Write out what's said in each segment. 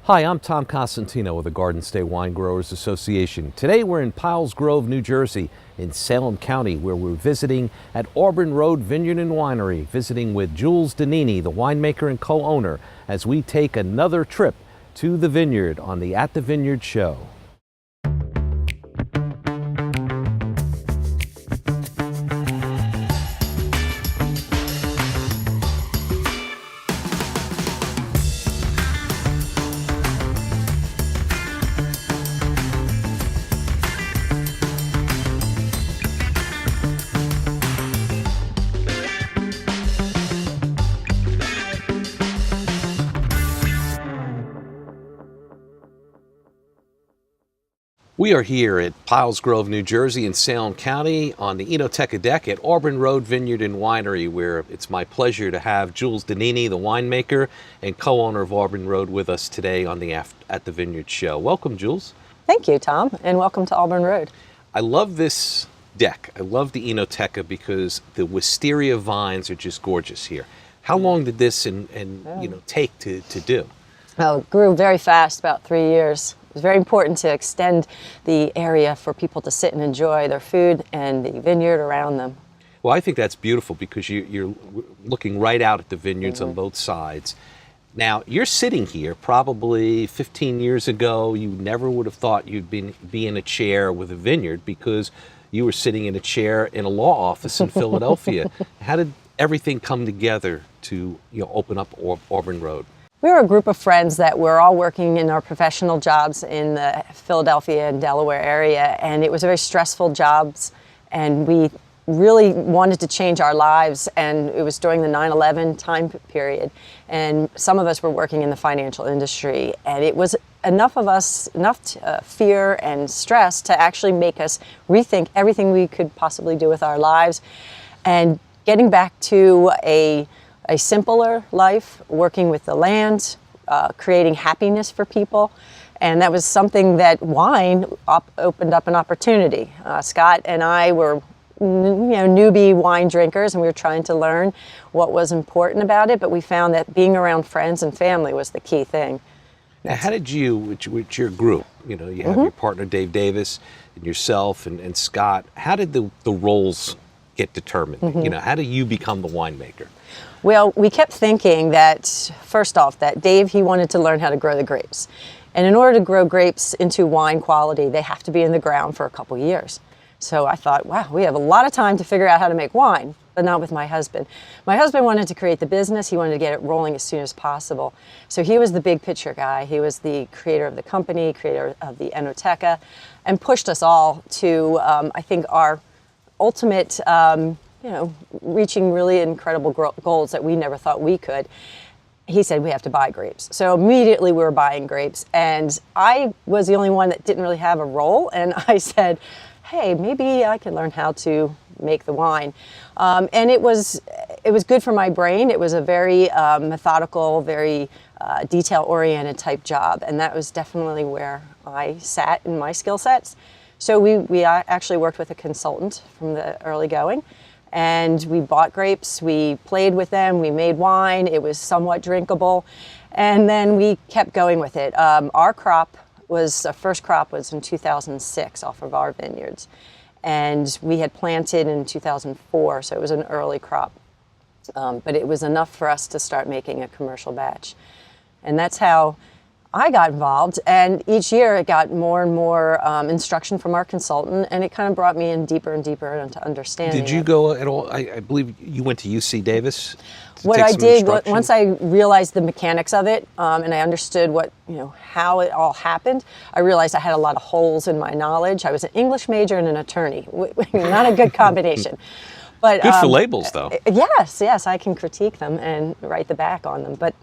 Hi, I'm Tom Cosentino with the Garden State Wine Growers Association. Today we're in Pilesgrove, New Jersey, in Salem County, where we're visiting at Auburn Road Vineyard and Winery, visiting with Jules Doninni, the winemaker and co-owner, as we take another trip to the vineyard on the At the Vineyard show. We are here at Pilesgrove, New Jersey in Salem County on the Enoteca deck at Auburn Road Vineyard and Winery, where it's my pleasure to have Jules Doninni, the winemaker and co-owner of Auburn Road, with us today on the At the Vineyard show. Welcome, Jules. Thank you, Tom, and welcome to Auburn Road. I love this deck. I love the Enoteca because the wisteria vines are just gorgeous here. How long did this take to do? Well, it grew very fast, about 3 years. It was very important to extend the area for people to sit and enjoy their food and the vineyard around them. Well, I think that's beautiful because you're looking right out at the vineyards on both sides. Now, you're sitting here probably 15 years ago. You never would have thought you'd be in a chair with a vineyard because you were sitting in a chair in a law office in Philadelphia. How did everything come together to open up Auburn Road? We were a group of friends that were all working in our professional jobs in the Philadelphia and Delaware area, and it was very stressful jobs, and we really wanted to change our lives, and it was during the 9/11 time period, and some of us were working in the financial industry, and it was enough fear and stress to actually make us rethink everything we could possibly do with our lives, and getting back to a simpler life, working with the land, creating happiness for people. And that was something that wine opened up an opportunity. Scott and I were newbie wine drinkers, and we were trying to learn what was important about it, but we found that being around friends and family was the key thing. Now, how did you, with your group, you have your partner Dave Davis and yourself and Scott, how did the roles get determined? How do you become the winemaker? Well, we kept thinking that, first off, that Dave, he wanted to learn how to grow the grapes. And in order to grow grapes into wine quality, they have to be in the ground for a couple years. So I thought, wow, we have a lot of time to figure out how to make wine, but not with my husband. My husband wanted to create the business. He wanted to get it rolling as soon as possible. So he was the big picture guy. He was the creator of the company, creator of the Enoteca, and pushed us all to, I think, our ultimate reaching really incredible goals that we never thought we could. He said we have to buy grapes. So immediately we were buying grapes, and I was the only one that didn't really have a role, and I said, hey, maybe I can learn how to make the wine. And it was good for my brain. It was a very methodical, very detail-oriented type job, and that was definitely where I sat in my skill sets. So we actually worked with a consultant from the early going, and we bought grapes, we played with them, we made wine, it was somewhat drinkable, and then we kept going with it. Our first crop was in 2006 off of our vineyards, and we had planted in 2004, so it was an early crop. But it was enough for us to start making a commercial batch. And that's how I got involved, and each year it got more and more instruction from our consultant, and it kind of brought me in deeper and deeper into understanding. Did you go at all? I believe you went to UC Davis. What I did, once I realized the mechanics of it, and I understood how it all happened, I realized I had a lot of holes in my knowledge. I was an English major and an attorney, not a good combination. But good for labels, though. Yes, I can critique them and write the back on them. But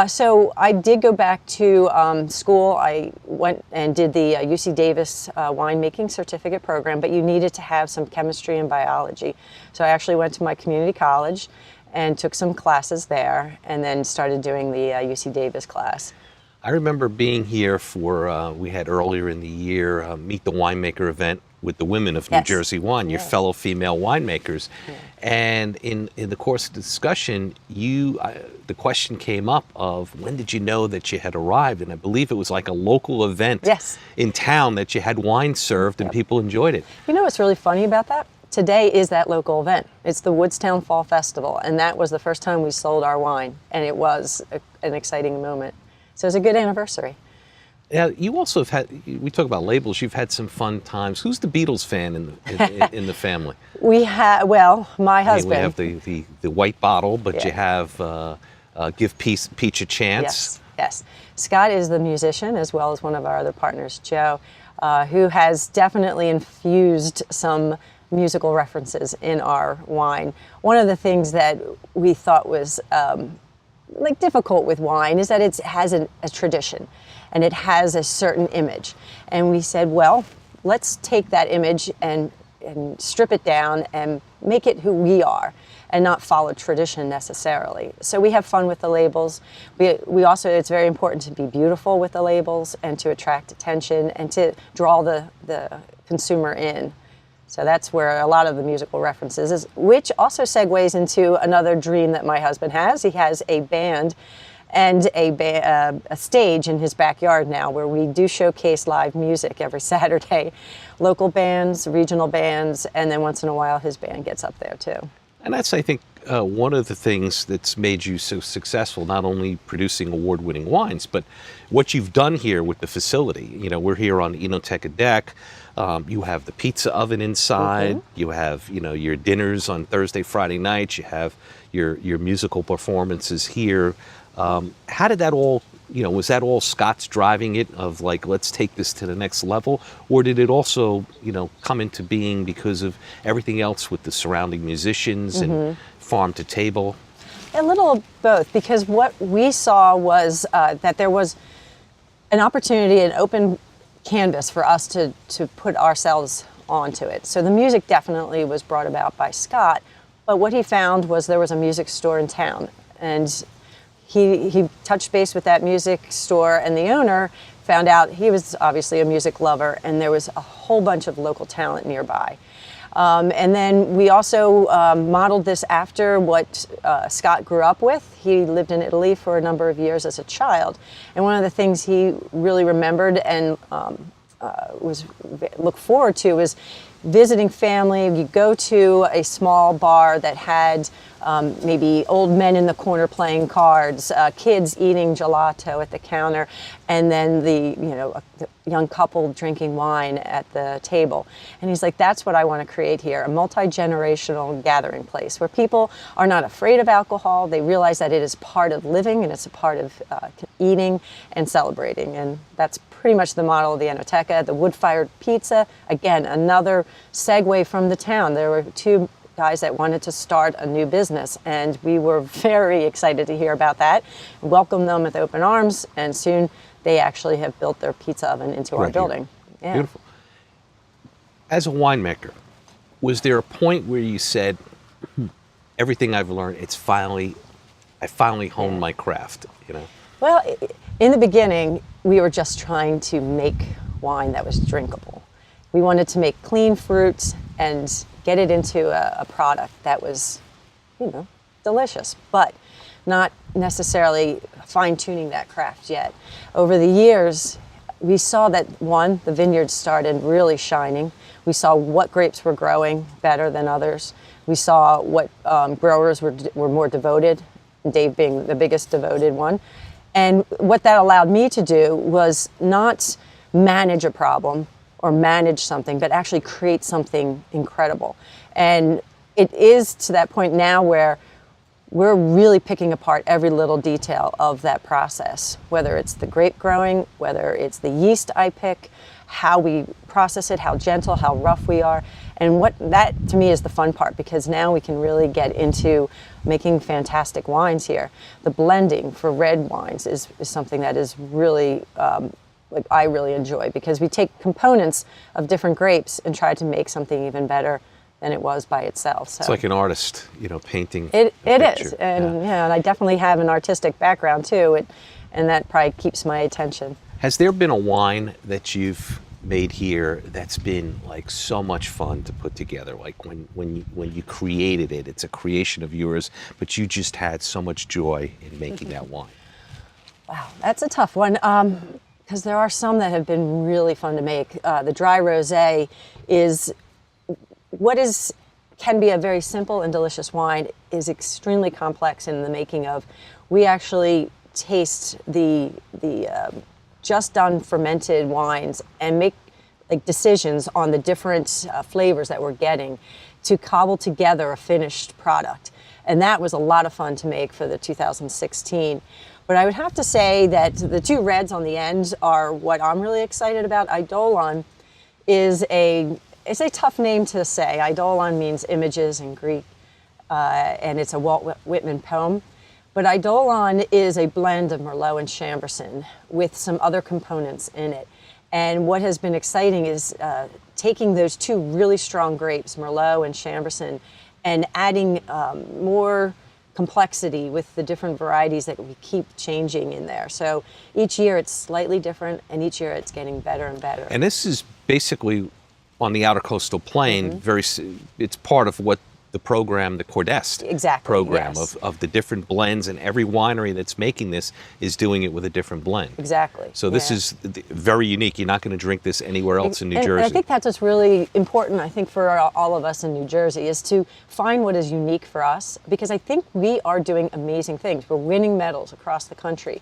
so I did go back to school. I went and did the UC Davis winemaking certificate program, but you needed to have some chemistry and biology. So I actually went to my community college and took some classes there, and then started doing the UC Davis class. I remember being here for, we had earlier in the year, Meet the Winemaker event with the women of New Yes. Jersey Wine, your Yeah. fellow female winemakers. And in the course of the discussion, the question came up of when did you know that you had arrived? And I believe it was like a local event Yes. in town that you had wine served and people enjoyed it. You know what's really funny about that? Today is that local event. It's the Woodstown Fall Festival, and that was the first time we sold our wine, and it was an exciting moment. So it's a good anniversary. Now, you also have had, we talk about labels, you've had some fun times. Who's the Beatles fan in the family? We have, well, my husband. I mean, we have the white bottle, but Yeah. you have Give Peach a Chance. Yes. Scott is the musician as well as one of our other partners, Joe, who has definitely infused some musical references in our wine. One of the things that we thought was difficult with wine is that it has a tradition and it has a certain image. And we said, well, let's take that image and strip it down and make it who we are and not follow tradition necessarily. So we have fun with the labels. We also, it's very important to be beautiful with the labels and to attract attention and to draw the consumer in. So that's where a lot of the musical references is, which also segues into another dream that my husband has. He has a band and a stage in his backyard now where we do showcase live music every Saturday. Local bands, regional bands, and then once in a while his band gets up there too. And that's, I think, one of the things that's made you so successful, not only producing award-winning wines, but what you've done here with the facility. You know, we're here on Enoteca deck. You have the pizza oven inside. Mm-hmm. You have, your dinners on Thursday, Friday nights. You have your musical performances here. How did that all, was that all Scott's driving it of like, let's take this to the next level? Or did it also, come into being because of everything else with the surrounding musicians and farm to table? A little of both, because what we saw was that there was an opportunity, an open canvas for us to put ourselves onto it. So the music definitely was brought about by Scott, but what he found was there was a music store in town, and he touched base with that music store, and the owner found out he was obviously a music lover, and there was a whole bunch of local talent nearby. And then we also modeled this after what Scott grew up with. He lived in Italy for a number of years as a child, and one of the things he really remembered and looked forward to was visiting family. You go to a small bar that had maybe old men in the corner playing cards, kids eating gelato at the counter, and then the young couple drinking wine at the table. And he's like, that's what I want to create here, a multi-generational gathering place where people are not afraid of alcohol. They realize that it is part of living and it's a part of eating and celebrating. And that's pretty much the model of the Enoteca. The wood-fired pizza, again, another segue from the town. There were two guys that wanted to start a new business, and we were very excited to hear about that, welcome them with open arms, and soon they actually have built their pizza oven into our building. Yeah. Beautiful. As a winemaker, was there a point where you said, everything I've learned, I finally honed my craft, Well, in the beginning, we were just trying to make wine that was drinkable. We wanted to make clean fruits and get it into a product that was, delicious, but not necessarily fine-tuning that craft yet. Over the years, we saw that, one, the vineyards started really shining. We saw what grapes were growing better than others. We saw what growers were more devoted, Dave being the biggest devoted one. And what that allowed me to do was not manage a problem or manage something, but actually create something incredible. And it is to that point now where we're really picking apart every little detail of that process, whether it's the grape growing, whether it's the yeast I pick, how we process it, how gentle, how rough we are. And what that to me is the fun part, because now we can really get into making fantastic wines here. The blending for red wines is something that is really, I really enjoy, because we take components of different grapes and try to make something even better than it was by itself. So It's like an artist, painting. It picture. is, and and I definitely have an artistic background too, and that probably keeps my attention. Has there been a wine that you've made here that's been like so much fun to put together? Like when you created it, it's a creation of yours, but you just had so much joy in making that wine. Wow, that's a tough one, because there are some that have been really fun to make. The dry rosé is can be a very simple and delicious wine, is extremely complex in the making of. We actually taste the just done fermented wines and make like decisions on the different flavors that we're getting to cobble together a finished product. And that was a lot of fun to make for the 2016. But I would have to say that the two reds on the end are what I'm really excited about. Eidolon is it's a tough name to say. Eidolon means images in Greek, and it's a Walt Whitman poem. But Eidolon is a blend of Merlot and Chambourcin with some other components in it. And what has been exciting is taking those two really strong grapes, Merlot and Chambourcin, and adding more complexity with the different varieties that we keep changing in there. So each year it's slightly different, and each year it's getting better and better. And this is basically on the outer coastal plain. It's part of what the program, the Cordest program, yes. of the different blends, and every winery that's making this is doing it with a different blend. Exactly. So this is very unique. You're not going to drink this anywhere else in New Jersey. And I think that's what's really important, I think, for all of us in New Jersey, is to find what is unique for us, because I think we are doing amazing things. We're winning medals across the country.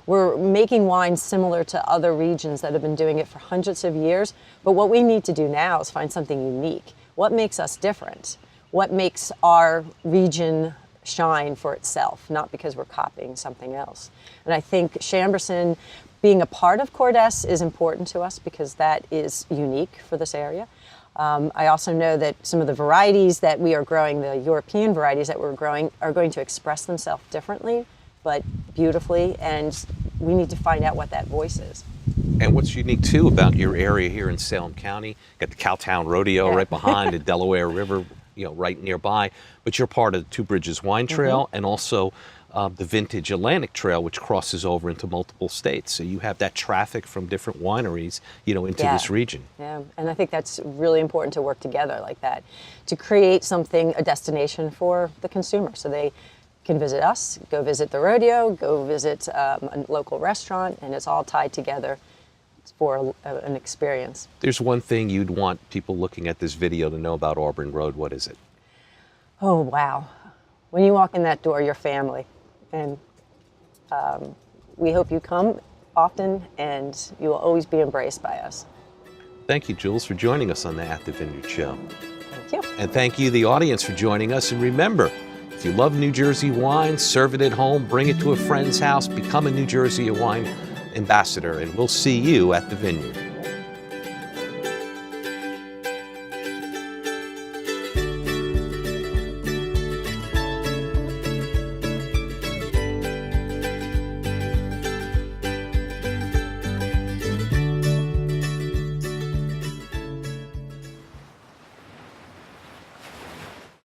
We're making wines similar to other regions that have been doing it for hundreds of years. But what we need to do now is find something unique. What makes us different? What makes our region shine for itself, not because we're copying something else. And I think Chambourcin being a part of Cordest is important to us because that is unique for this area. I also know that some of the varieties that we are growing, the European varieties that we're growing, are going to express themselves differently, but beautifully, and we need to find out what that voice is. And what's unique too about your area here in Salem County, got the Cowtown Rodeo right behind, the Delaware River, right nearby, but you're part of the Two Bridges Wine Trail and also the Vintage Atlantic Trail, which crosses over into multiple states. So you have that traffic from different wineries, into this region. Yeah, and I think that's really important to work together like that, to create something, a destination for the consumer, so they can visit us, go visit the rodeo, go visit a local restaurant, and it's all tied together for an experience. There's one thing you'd want people looking at this video to know about Auburn Road. What is it? Oh, wow. When you walk in that door, you're family. And we hope you come often, and you will always be embraced by us. Thank you, Jules, for joining us on the At the Vineyard Show. Thank you. And thank you, the audience, for joining us. And remember, if you love New Jersey wine, serve it at home, bring it to a friend's house, become a New Jersey wine ambassador, and we'll see you at the Vineyard.